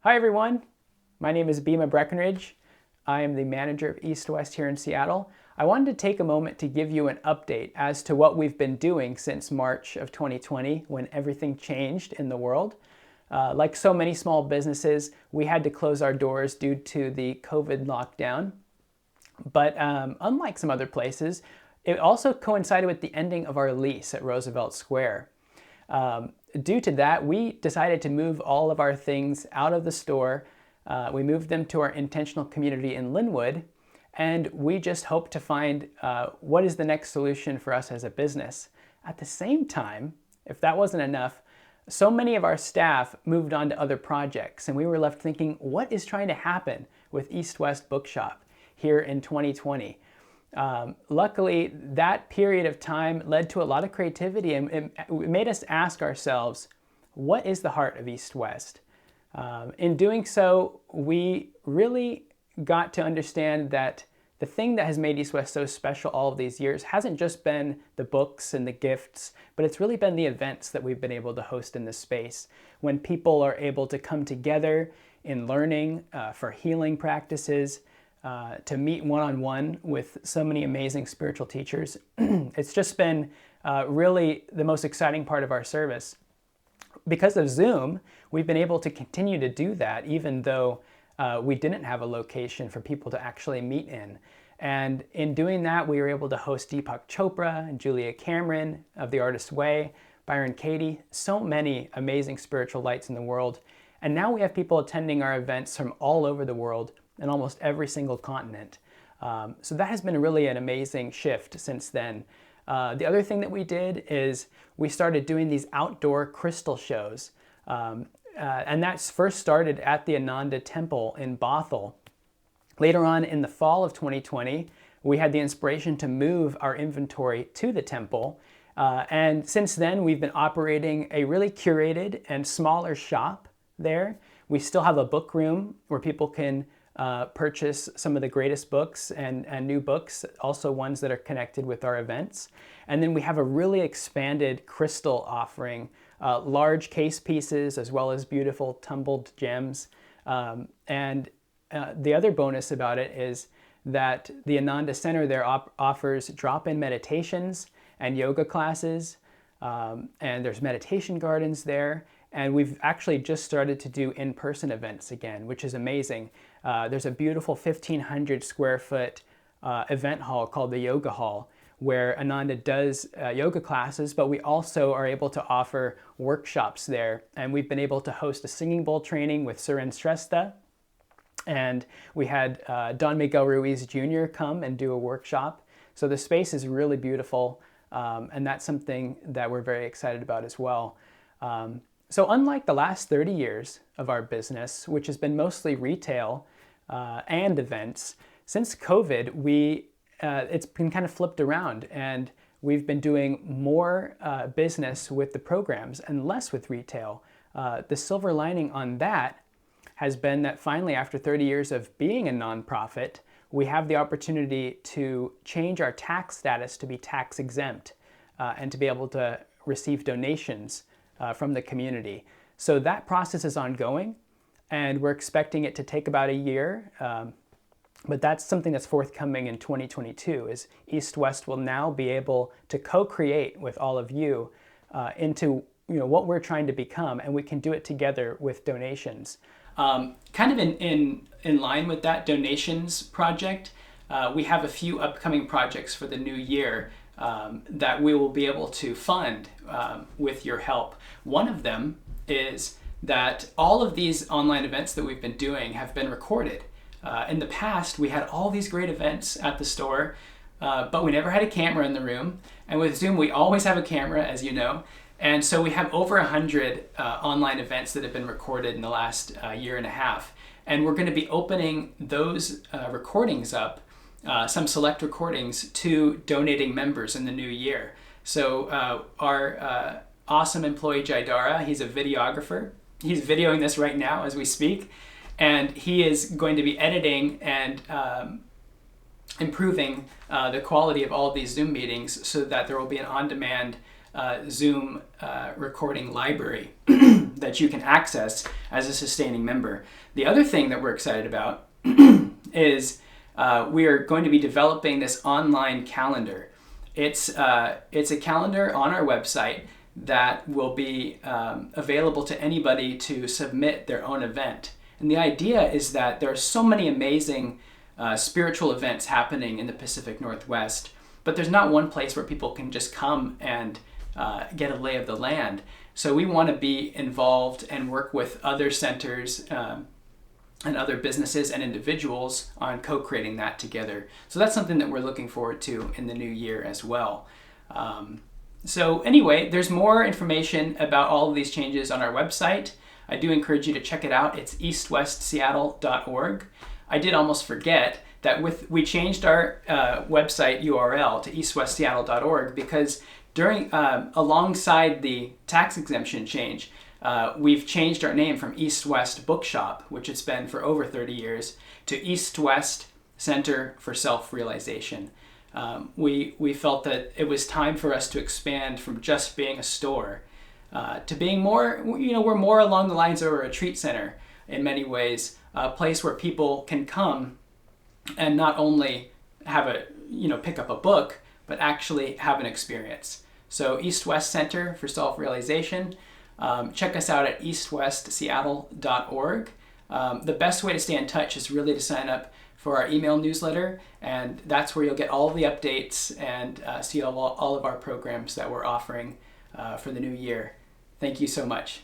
Hi everyone, my name is Bima Breckenridge. I am the manager of East West here in Seattle. I wanted to take a moment to give you an update as to what we've been doing since March of 2020 when everything changed in the world. Like so many small businesses, we had to close our doors due to the COVID lockdown. But unlike some other places, it also coincided with the ending of our lease at Roosevelt Square. Due to that, we decided to move all of our things out of the store. We moved them to our intentional community in Linwood, and we just hope to find what is the next solution for us as a business. At the same time, if that wasn't enough, so many of our staff moved on to other projects, and we were left thinking, what is trying to happen with East West Bookshop here in 2020? Luckily, that period of time led to a lot of creativity, and it made us ask ourselves, what is the heart of East West? In doing so, we really got to understand that the thing that has made East West so special all of these years hasn't just been the books and the gifts, but it's really been the events that we've been able to host in this space. When people are able to come together in learning for healing practices, to meet one-on-one with so many amazing spiritual teachers. It's just been really the most exciting part of our service. Because of Zoom, we've been able to continue to do that even though we didn't have a location for people to actually meet in. And in doing that, we were able to host Deepak Chopra and Julia Cameron of The Artist's Way, Byron Katie, so many amazing spiritual lights in the world. And now we have people attending our events from all over the world in almost every single continent. So that has been really an amazing shift since then. The other thing that we did is we started doing these outdoor crystal shows. And that's first started at the Ananda Temple in Bothell. Later on in the fall of 2020, we had the inspiration to move our inventory to the temple. And since then, we've been operating a really curated and smaller shop there. We still have a book room where people can purchase some of the greatest books and new books, also ones that are connected with our events. And then we have a really expanded crystal offering, large case pieces as well as beautiful tumbled gems. And the other bonus about it is that the Ananda Center there offers drop-in meditations and yoga classes, and there's meditation gardens there. And we've actually just started to do in-person events again, which is amazing. There's a beautiful 1,500 square foot event hall called the Yoga Hall, where Ananda does yoga classes, but we also are able to offer workshops there. And we've been able to host a singing bowl training with Suren Shrestha. And we had Don Miguel Ruiz Jr. come and do a workshop. So the space is really beautiful, and that's something that we're very excited about as well. So unlike the last 30 years of our business, which has been mostly retail and events, since COVID, it's been kind of flipped around, and we've been doing more business with the programs and less with retail. The silver lining on that has been that finally, after 30 years of being a nonprofit, we have the opportunity to change our tax status to be tax exempt and to be able to receive donations from the community. So that process is ongoing, and we're expecting it to take about a year, but that's something that's forthcoming in 2022, is East West will now be able to co-create with all of you into what we're trying to become, and we can do it together with donations. Kind of in line with that donations project, we have a few upcoming projects for the new year that we will be able to fund with your help. One of them is that all of these online events that we've been doing have been recorded. In the past, we had all these great events at the store, but we never had a camera in the room. And with Zoom, we always have a camera, as you know. And so we have over 100 online events that have been recorded in the last year and a half. And we're going to be opening those recordings up, some select recordings, to donating members in the new year. So our awesome employee Jaidara, he's a videographer. He's videoing this right now as we speak. And he is going to be editing and improving the quality of all of these Zoom meetings so that there will be an on-demand Zoom recording library that you can access as a sustaining member. The other thing that we're excited about is we are going to be developing this online calendar. It's a calendar on our website that will be available to anybody to submit their own event. And the idea is that there are so many amazing spiritual events happening in the Pacific Northwest, but there's not one place where people can just come and get a lay of the land. So we want to be involved and work with other centers and other businesses and individuals on co-creating that together. So that's something that we're looking forward to in the new year as well. So anyway, there's more information about all of these changes on our website. I do encourage you to check it out. It's eastwestseattle.org. I did almost forget that we changed our website URL to eastwestseattle.org because alongside the tax exemption change, we've changed our name from East West Bookshop, which it's been for over 30 years, to East West Center for Self-Realization. We felt that it was time for us to expand from just being a store to being more, we're more along the lines of a retreat center in many ways, a place where people can come and not only have pick up a book, but actually have an experience. So East West Center for Self-Realization. Check us out at eastwestseattle.org. The best way to stay in touch is really to sign up for our email newsletter, and that's where you'll get all the updates and see all of our programs that we're offering for the new year. Thank you so much.